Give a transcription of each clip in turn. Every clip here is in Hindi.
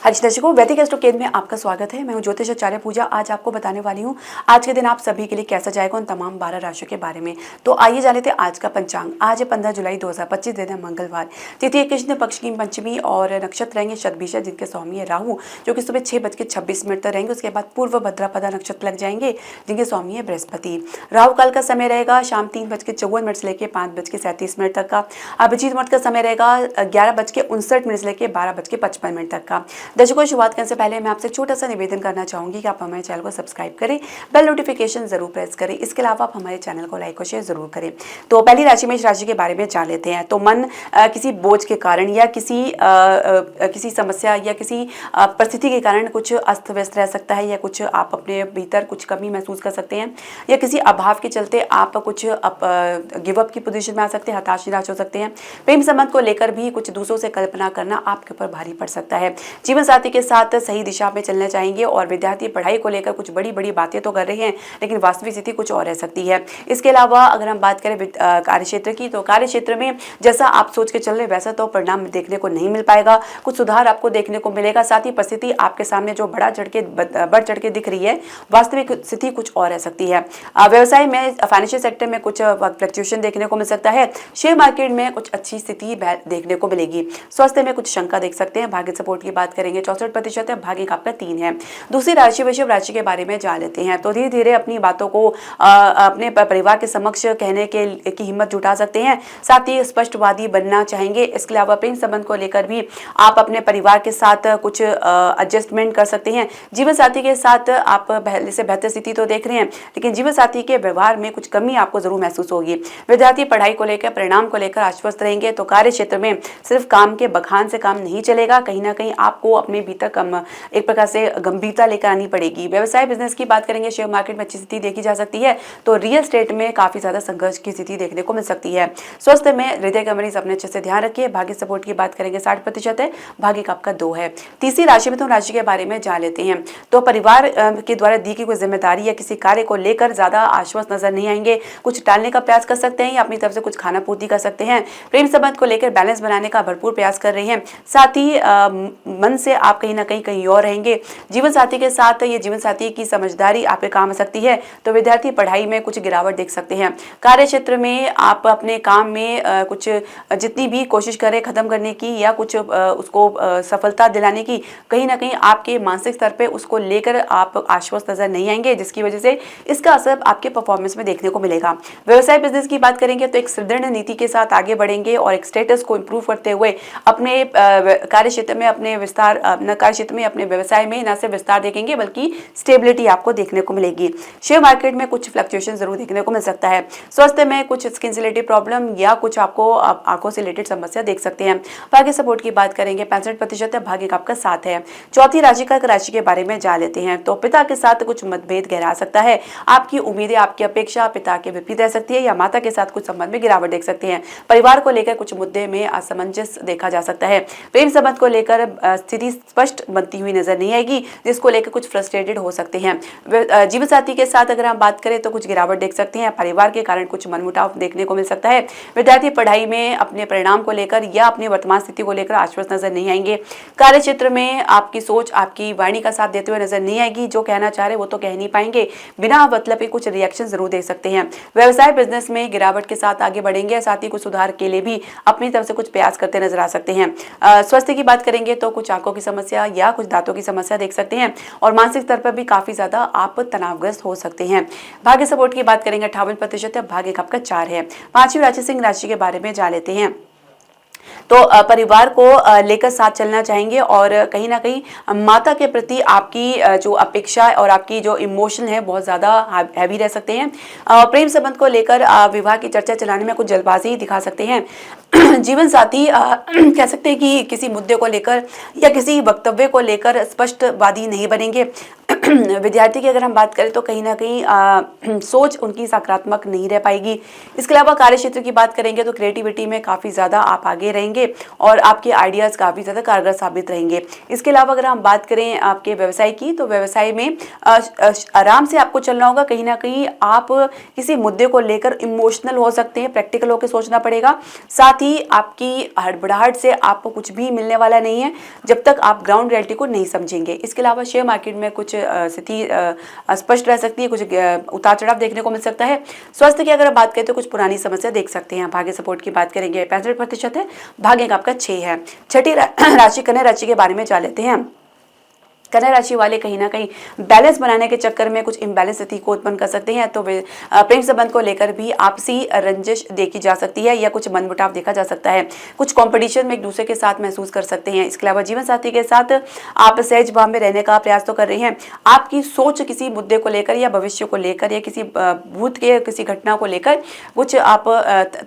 आज दर्शकों, वैदिक एस्ट्रो केंद्र में आपका स्वागत है। मैं हूं ज्योतिष आचार्य पूजा। आज आपको बताने वाली हूं आज के दिन आप सभी के लिए कैसा जाएगा उन तमाम 12 राशियों के बारे में। तो आइए जान लेते हैं आज का पंचांग। आज है 15 जुलाई 2025, दिन है मंगलवार, तिथि कृष्ण पक्ष की पंचमी और नक्षत्र रहेंगे शतभिषा, जिनके स्वामी है राहु, जो कि सुबह 6:26 तक रहेंगे। उसके बाद पूर्व भद्रपदा नक्षत्र लग जाएंगे, जिनके स्वामी है बृहस्पति। राहु काल का समय रहेगा शाम 3:54 से लेकर 5:37 तक का। अभिजीत मुहूर्त का समय रहेगा 11:59 से लेकर 12:55 तक का। दर्शकों, शुरुआत करने से पहले मैं आपसे छोटा सा निवेदन करना चाहूंगी कि आप हमारे चैनल को सब्सक्राइब करें, बेल नोटिफिकेशन जरूर प्रेस करें। इसके अलावा आप हमारे चैनल को लाइक और शेयर जरूर करें। तो पहली राशि मेष राशि के बारे में जान लेते हैं। तो मन किसी बोझ के कारण या किसी समस्या या किसी परिस्थिति के कारण कुछ अस्त व्यस्त रह सकता है, या कुछ आप अपने भीतर कुछ कमी महसूस कर सकते हैं, या किसी अभाव के चलते आप कुछ गिव अप की पोजीशन में आ सकते हैं, हताश निराश हो सकते हैं। प्रेम संबंध को लेकर भी कुछ दूसरों से कल्पना करना आपके ऊपर भारी पड़ सकता है। जीवन साथी के साथ सही दिशा में चलना चाहेंगे, और विद्यार्थी पढ़ाई को लेकर कुछ बड़ी बड़ी बातें तो कर रहे हैं, लेकिन वास्तविक स्थिति कुछ और रह सकती है। इसके अलावा अगर हम बात करें कार्यक्षेत्र की, तो कार्यक्षेत्र में जैसा आप सोच के चल रहे वैसा तो परिणाम देखने को नहीं मिल पाएगा। कुछ सुधार आपको देखने को मिलेगा। साथ ही परिस्थिति आपके सामने जो बढ़ चढ़ के दिख रही है, वास्तविक स्थिति कुछ और रह सकती है। व्यवसाय में, फाइनेंशियल सेक्टर में कुछ फ्लक्चुएशन देखने को मिल सकता है। शेयर मार्केट में कुछ अच्छी स्थिति देखने को मिलेगी। स्वास्थ्य में कुछ शंका देख सकते हैं। भाग्य सपोर्ट की बात करेंगे 64% है, भाग्य का आपका 3 है। दूसरी राशि वृषभ राशि के बारे में जान लेते हैं। तो धीरे धीरे अपनी बातों को अपने परिवार के समक्ष कहने की हिम्मत जुटा सकते हैं। साथ ही स्पष्टवादी बनना चाहेंगे। इसके अलावा प्रेम संबंध को लेकर भी आप अपने परिवार के साथ कुछ एडजस्टमेंट कर सकते हैं। जीवन साथी के साथ आप पहले से बेहतर स्थिति तो देख रहे हैं, लेकिन जीवन साथी के व्यवहार में कुछ कमी आपको जरूर महसूस होगी। विद्यार्थी पढ़ाई को लेकर, परिणाम को लेकर आश्वस्त रहेंगे। तो कार्य क्षेत्र में सिर्फ काम के बखान से काम नहीं चलेगा, कहीं ना कहीं आपको अपने भीतर एक प्रकार से गंभीरता लेकर आनी पड़ेगी। व्यवसाय बिजनेस की बात करेंगे, शेयर मार्केट में अच्छी स्थिति देखी जा सकती है। तो रियल एस्टेट में काफी ज्यादा संघर्ष की स्थिति देखने को मिल सकती है। स्वास्थ्य में हृदय का मरीज अपने अच्छे से ध्यान रखिए। भाग्य सपोर्ट की बात करेंगे 60% है, भाग्य का आपका 2 है। तीसरी राशि मिथुन राशि के बारे में जान लेते हैं। तो परिवार के द्वारा दी गई कोई जिम्मेदारी या किसी कार्य को लेकर ज्यादा आश्वस्त नजर नहीं आएंगे। कुछ टालने का प्रयास कर सकते हैं, या अपनी तरफ से कुछ खाना पूर्ति कर सकते हैं। प्रेम संबंध को लेकर बैलेंस बनाने का भरपूर प्रयास कर रहे हैं। साथ ही मन से आप कहीं ना कहीं और रहेंगे। जीवन साथी के साथ ये जीवन साथी की समझदारी आपके काम आ सकती है। तो विद्यार्थी पढ़ाई में कुछ गिरावट देख सकते हैं। कार्य क्षेत्र में आप अपने काम में कुछ जितनी भी कोशिश करें खत्म करने की, या कुछ उसको सफलता दिलाने की, कहीं ना कहीं आपके मानसिक स्तर पे उसको लेकर आप आश्वस्त नजर नहीं आएंगे, जिसकी वजह से इसका असर आपके परफॉर्मेंस में देखने को मिलेगा। व्यवसाय बिजनेस की बात करेंगे तो एक सुदृढ़ नीति के साथ आगे बढ़ेंगे, और एक स्टेटस को इंप्रूव करते हुए अपने कार्य क्षेत्र में अपने व्यवसाय में न सिर्फ विस्तार देखेंगे, बल्कि स्टेबिलिटी आपको देखने को मिलेगी। शेयर मार्केट में कुछ फ्लक्चुएशन जरूर देखने को मिल सकता है। स्वास्थ्य में कुछ स्किन से रिलेटेड प्रॉब्लम या कुछ आपको आंखों से रिलेटेड समस्या देख सकते हैं। भाग्य सपोर्ट की बात करेंगे 65% है, भाग्य का आपका 7 है। चौथी राशि के बारे में जान लेते हैं। तो पिता के साथ कुछ मतभेद गहरा सकता है। आपकी उम्मीदें, आपकी अपेक्षा पिता के विपरीत रह सकती है, या माता के साथ कुछ संबंध में गिरावट देख सकते हैं। परिवार को लेकर कुछ मुद्दे में असमंजस देखा जा सकता है। प्रेम संबंध को लेकर स्थिति स्पष्ट बनती हुई नजर नहीं आएगी, जिसको लेकर कुछ फ्रस्ट्रेटेड हो सकते हैं। जीवन साथी के साथ अगर हम बात करें तो कुछ गिरावट देख सकते हैं। परिवार के कारण कुछ मनमुटाव देखने को मिल सकता है। विद्यार्थी पढ़ाई में अपने परिणाम को लेकर या अपनी वर्तमान स्थिति को लेकर आश्वस्त नजर नहीं आएंगे। कार्य क्षेत्र में आपकी सोच आपकी वाणी का साथ देते हुए नजर नहीं आएगी। जो कहना चाह रहे वो तो कह नहीं पाएंगे, बिना मतलब के कुछ रिएक्शन जरूर दे सकते हैं। व्यवसाय बिजनेस में गिरावट के साथ आगे बढ़ेंगे। साथ ही कुछ सुधार के लिए भी अपनी तरफ से कुछ प्रयास करते नजर आ सकते हैं। स्वास्थ्य की बात करेंगे तो कुछ आंखों की समस्या या कुछ दांतों की समस्या देख सकते हैं, और मानसिक स्तर पर भी काफी ज्यादा आप तनावग्रस्त हो सकते हैं। भाग्य सपोर्ट की बात करेंगे 58% है, भाग्य का आपका 4 है। पांचवी राशि सिंह राशि के बारे में जान लेते हैं। तो परिवार को लेकर साथ चलना चाहेंगे, और कहीं ना कहीं माता के प्रति आपकी जो अपेक्षा और आपकी जो इमोशन है बहुत ज़्यादा हैवी रह सकते हैं। प्रेम संबंध को लेकर विवाह की चर्चा चलाने में कुछ जल्दबाजी दिखा सकते हैं। जीवन साथी कह सकते हैं कि किसी मुद्दे को लेकर या किसी वक्तव्य को लेकर स्पष्टवादी नहीं बनेंगे। विद्यार्थी की अगर हम बात करें तो कहीं ना कहीं सोच उनकी सकारात्मक नहीं रह पाएगी। इसके अलावा कार्य क्षेत्र की बात करेंगे तो क्रिएटिविटी में काफ़ी ज़्यादा आप आगे रहेंगे और आपके आइडियाज़ काफ़ी ज़्यादा कारगर साबित रहेंगे। इसके अलावा अगर हम बात करें आपके व्यवसाय की, तो व्यवसाय में आराम से आपको चलना होगा। कहीं ना कहीं आप किसी मुद्दे को लेकर इमोशनल हो सकते हैं, प्रैक्टिकल होकर सोचना पड़ेगा। साथ ही आपकी हड़बड़ाहट से आपको कुछ भी मिलने वाला नहीं है जब तक आप ग्राउंड रियलिटी को नहीं समझेंगे। इसके अलावा शेयर मार्केट में कुछ स्थिति स्पष्ट रह सकती है, कुछ उतार चढ़ाव देखने को मिल सकता है। स्वास्थ्य की अगर बात करें तो कुछ पुरानी समस्या देख सकते हैं। भाग्य सपोर्ट की बात करेंगे 65% है, भाग्य का आपका 6 है। छठी राशि कन्या राशि के बारे में जान लेते हैं। कन्या राशि वाले कहीं ना कहीं बैलेंस बनाने के चक्कर में कुछ इम्बैलेंस स्थिति को उत्पन्न कर सकते हैं। तो प्रेम संबंध को लेकर भी आपसी रंजिश देखी जा सकती है या कुछ मनमुटाव देखा जा सकता है। कुछ कंपटीशन में एक दूसरे के साथ महसूस कर सकते हैं। इसके अलावा जीवन साथी के साथ आप सहज भाव में रहने का प्रयास तो कर रहे हैं। आपकी सोच किसी मुद्दे को लेकर या भविष्य को लेकर या किसी भूत के किसी घटना को लेकर कुछ आप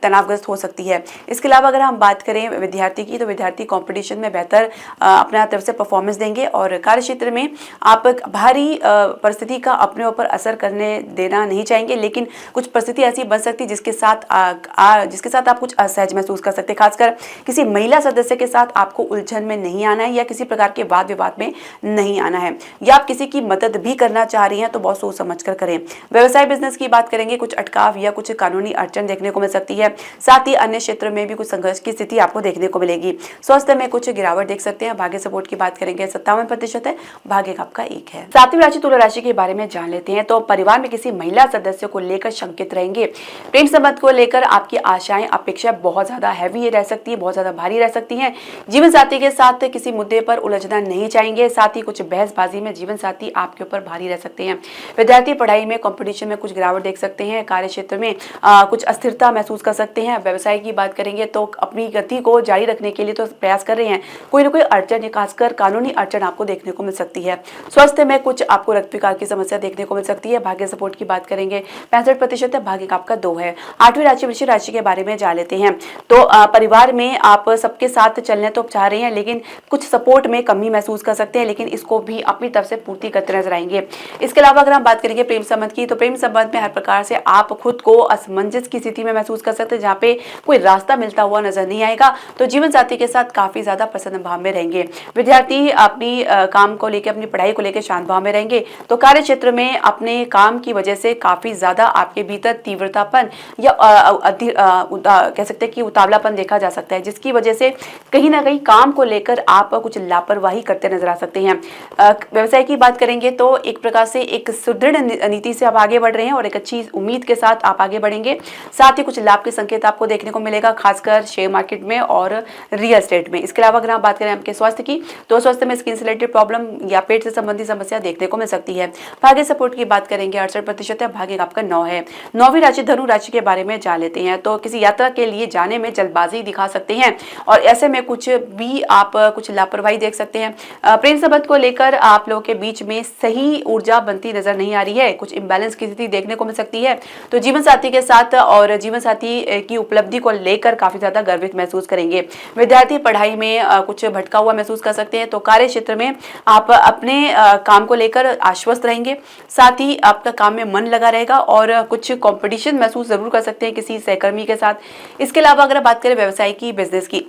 तनावग्रस्त हो सकती है। इसके अलावा अगर हम बात करें विद्यार्थी की, तो विद्यार्थी कॉम्पिटिशन में बेहतर अपना तरफ से परफॉर्मेंस देंगे और कार्य क्षेत्र में आप भारी परिस्थिति का अपने ऊपर असर करने देना नहीं चाहेंगे, लेकिन कुछ परिस्थिति ऐसी बन सकती है जिसके साथ आप कुछ असहज महसूस कर सकते हैं। खासकर किसी महिला सदस्य के साथ आपको उलझन में नहीं आना है या किसी प्रकार के वाद विवाद में नहीं आना है, या आप किसी की मदद भी करना चाह रही हैं तो बहुत सोच समझ कर करें। व्यवसाय बिजनेस की बात करेंगे, कुछ अटकाव या कुछ कानूनी अड़चन देखने को मिल सकती है। साथ ही अन्य क्षेत्र में भी कुछ संघर्ष की स्थिति आपको देखने को मिलेगी। स्वास्थ्य में कुछ गिरावट देख सकते हैं। भाग्य सपोर्ट की बात करेंगे 57% है, भाग्य का आपका 1 है। सातवीं राशि तुला राशि के बारे में जान लेते हैं। तो परिवार में किसी महिला सदस्य को लेकर शंकित रहेंगे। प्रेम संबंध को लेकर आपकी आशाएं अपेक्षा बहुत ज्यादा हैवी रह सकती है, बहुत ज्यादा भारी रह सकती हैं। जीवन साथी के साथ किसी मुद्दे पर उलझना नहीं चाहेंगे। साथ ही कुछ बहसबाजी में जीवन साथी आपके ऊपर भारी रह सकते हैं। विद्यार्थी पढ़ाई में कंपटीशन में कुछ गिरावट देख सकते हैं। कार्य क्षेत्र में कुछ अस्थिरता महसूस कर सकते हैं। व्यवसाय की बात करेंगे तो अपनी गति को जारी रखने के लिए तो प्रयास कर रहे हैं, कोई ना कोई अड़चन, खासकर कानूनी अड़चन आपको देखने को मिल सकती है। स्वास्थ्य में कुछ आपको रक्त विकार की समस्या देखने को मिल सकती है। भाग्य सपोर्ट की बात करेंगे 65% है, भाग्य का आपका 2 है। आठवीं राशि वृश्चिक राशि के बारे में जान लेते हैं। तो परिवार में आप सबके साथ चलने तो चाह रहे हैं, लेकिन कुछ सपोर्ट में कमी महसूस कर सकते हैं, लेकिन इसको भी अपनी तरफ से पूर्ति करते नजर आएंगे। इसके अलावा अगर हम बात करेंगे प्रेम संबंध की, तो प्रेम संबंध में हर प्रकार से आप खुद को असमंजस की स्थिति में महसूस कर सकते हैं, जहाँ पे कोई रास्ता मिलता हुआ नजर नहीं आएगा। तो जीवन साथी के साथ काफी ज्यादा प्रसन्न भाव में रहेंगे। विद्यार्थी अपनी काम को लेकर, अपनी पढ़ाई को लेकर शांत भाव में रहेंगे। तो कार्य क्षेत्र में अपने काम की वजह से काफी ज्यादा आपके भीतर तीव्रतापन या कह सकते हैं कि उतावलापन देखा जा सकता है, जिसकी वजह से कहीं ना कहीं काम को लेकर आप कुछ लापरवाही करते नजर आ सकते हैं। व्यवसाय की बात करेंगे तो एक प्रकार से एक सुदृढ़ नीति से आप आगे बढ़ रहे हैं और एक अच्छी उम्मीद के साथ आप आगे बढ़ेंगे। साथ ही कुछ लाभ के संकेत आपको देखने को मिलेगा, खासकर शेयर मार्केट में और रियल एस्टेट में। इसके अलावा अगर हम बात करें आपके स्वास्थ्य की, तो स्वास्थ्य में स्किन से रिलेटेड प्रॉब्लम या पेट से संबंधित समस्या देखने को मिल सकती है। भाग्य सपोर्ट की बात करेंगे 68% है, भाग्य का आपका 9 है। 9वीं राशि धनु राशि के बारे में जान लेते हैं। तो किसी यात्रा के लिए जाने में जल्दबाजी दिखा सकते हैं और ऐसे में कुछ भी आप कुछ लापरवाही देख सकते हैं। प्रेम संबंध को लेकर आप लोगों के बीच में सही ऊर्जा बनती नजर नहीं आ रही है, कुछ इम्बैलेंस की स्थिति देखने को मिल सकती है। तो जीवन साथी के साथ और जीवन साथी की उपलब्धि को लेकर काफी ज्यादा गर्वित महसूस करेंगे। विद्यार्थी पढ़ाई में कुछ भटका हुआ महसूस कर सकते हैं। तो कार्य क्षेत्र में आप अपने काम को लेकर आश्वस्त रहेंगे। साथ ही आपका काम में मन लगा रहेगा और कुछ कंपटीशन महसूस जरूर कर सकते हैं किसी सहकर्मी के साथ। इसके अलावा अगर बात करें व्यवसाय की, बिजनेस की,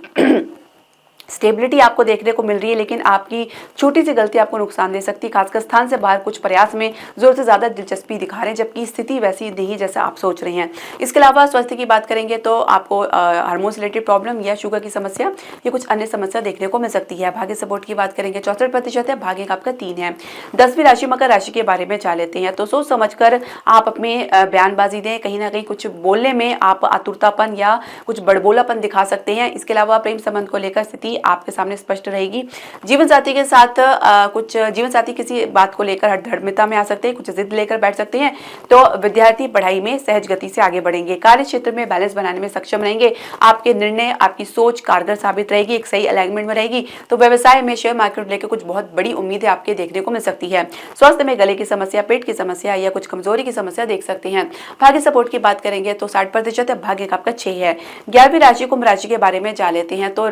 स्टेबिलिटी आपको देखने को मिल रही है, लेकिन आपकी छोटी सी गलती आपको नुकसान दे सकती है। खासकर स्थान से बाहर कुछ प्रयास में जोर से ज्यादा दिलचस्पी दिखा रहे हैं, जबकि स्थिति वैसी नहीं जैसा आप सोच रहे हैं। इसके अलावा स्वास्थ्य की बात करेंगे तो आपको हार्मोन से रिलेटेड प्रॉब्लम या शुगर की समस्या या कुछ अन्य समस्या देखने को मिल सकती है। भाग्य सपोर्ट की बात करेंगे 64% है, भाग्य का आपका 3 है। 10वीं राशि मकर राशि के बारे में जान लेते हैं। तो सोच समझकर आप अपने बयानबाजी दें, कहीं ना कहीं कुछ बोलने में आप आतुरतापन या कुछ बड़बोलापन दिखा सकते हैं। इसके अलावा प्रेम संबंध को लेकर स्थिति आपके सामने स्पष्ट रहेगी। जीवन साथी के साथ कुछ जीवन साथी किसी बात को लेकर हठधर्मिता में आ सकते हैं, कुछ जिद लेकर बैठ सकते हैं। तो विद्यार्थी पढ़ाई में सहज गति से आगे बढ़ेंगे। कार्य क्षेत्र में बैलेंस बनाने में सक्षम रहेंगे। आपके निर्णय, आपकी सोच कारगर साबित रहेगी, एक सही अलाइनमेंट में रहेगी। तो व्यवसाय में शेयर मार्केट लेकर कुछ बहुत बड़ी उम्मीदें आपके देखने को मिल सकती है। स्वास्थ्य में गले की समस्या, पेट की समस्या या कुछ कमजोरी की समस्या देख सकते हैं। भाग्य सपोर्ट की बात करेंगे तो 60% है, भाग्य का आपका 6 है। 11वीं राशि कुंभ राशि के बारे में जान लेते हैं। तो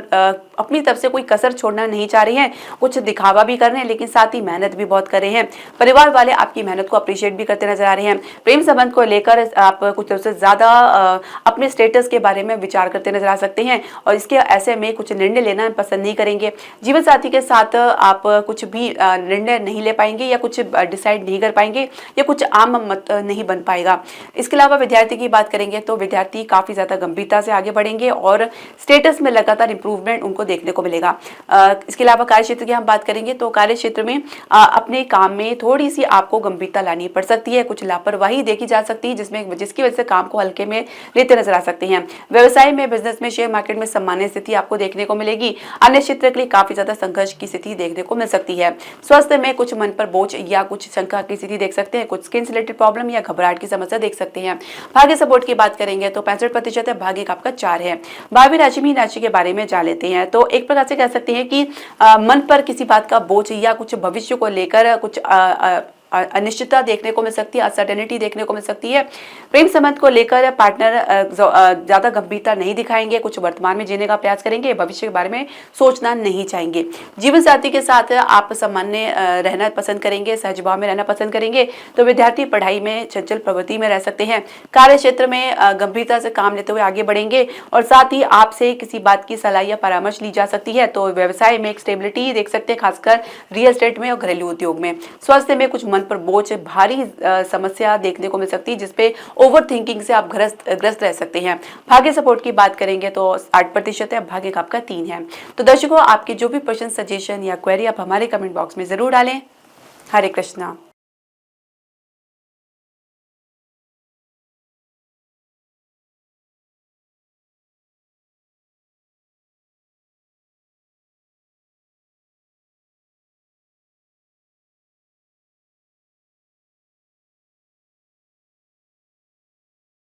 अपनी तरफ से कोई कसर छोड़ना नहीं चाह रही हैं, कुछ दिखावा भी कर रहे हैं लेकिन साथ ही मेहनत भी बहुत कर रहे हैं। परिवार वाले आपकी मेहनत को अप्रिशिएट भी करते नजर आ रहे हैं। प्रेम संबंध को लेकर आप कुछ तरह से ज्यादा अपने स्टेटस के बारे में विचार करते नजर आ सकते हैं और इसके ऐसे में कुछ निर्णय लेना पसंद नहीं करेंगे। जीवन साथी के साथ आप कुछ भी निर्णय नहीं ले पाएंगे या कुछ डिसाइड नहीं कर पाएंगे या कुछ आम मत नहीं बन पाएगा। इसके अलावा विद्यार्थी की बात करेंगे तो विद्यार्थी काफी ज्यादा गंभीरता से आगे बढ़ेंगे और स्टेटस में लगातार इंप्रूवमेंट उनको देखने को मिलेगा। इसके अलावा कार्य क्षेत्र की हम बात करेंगे तो कार्य क्षेत्र में अपने काम में थोड़ी सी आपको गंभीरता लानी पड़ सकती है, कुछ लापरवाही देखी जा सकती है जिसकी वजह से काम को हल्के में लेते नजर आ सकते हैं। व्यवसाय में, बिजनेस में, शेयर मार्केट में सामान्य स्थिति आपको देखने को मिलेगी। अन्य क्षेत्र के लिए काफी ज्यादा संघर्ष की स्थिति देखने को मिल सकती है। स्वास्थ्य में कुछ मन पर बोझ या कुछ शंका की स्थिति देख सकते हैं, कुछ स्किन से रिलेटेड प्रॉब्लम या घबराहट की समस्या देख सकते हैं। भाग्य सपोर्ट की बात करेंगे तो 65% है, भाग्य का आपका 4 है। 12वीं राशि मीन राशि के बारे में जान लेते हैं तो एक प्रकार से कह सकते हैं कि मन पर किसी बात का बोझ या कुछ भविष्य को लेकर कुछ अनिश्चितता देखने को मिल सकती है, अनसर्टेनिटी देखने को मिल सकती है। प्रेम संबंध को लेकर पार्टनर ज्यादा गंभीरता नहीं दिखाएंगे, कुछ वर्तमान में जीने का प्रयास करेंगे, भविष्य के बारे में सोचना नहीं चाहेंगे। जीवन साथी के साथ आप सामान्य रहना पसंद करेंगे, सहज भाव में रहना पसंद करेंगे। तो विद्यार्थी पढ़ाई में चंचल प्रवृत्ति में रह सकते हैं। कार्य क्षेत्र में गंभीरता से काम लेते हुए आगे बढ़ेंगे और साथ ही आपसे किसी बात की सलाह या परामर्श ली जा सकती है। तो व्यवसाय में एक स्टेबिलिटी देख सकते हैं, खासकर रियल एस्टेट में और घरेलू उद्योग में। स्वास्थ्य में कुछ मन पर बोझ, भारी समस्या देखने को मिल सकती है जिसपे ओवर थिंकिंग से आप ग्रस्त रह सकते हैं। भाग्य सपोर्ट की बात करेंगे तो 8% है, भाग्य का आपका 3 है। तो दर्शकों, आपके जो भी प्रश्न, सजेशन या क्वेरी आप हमारे कमेंट बॉक्स में जरूर डालें। हरे कृष्णा।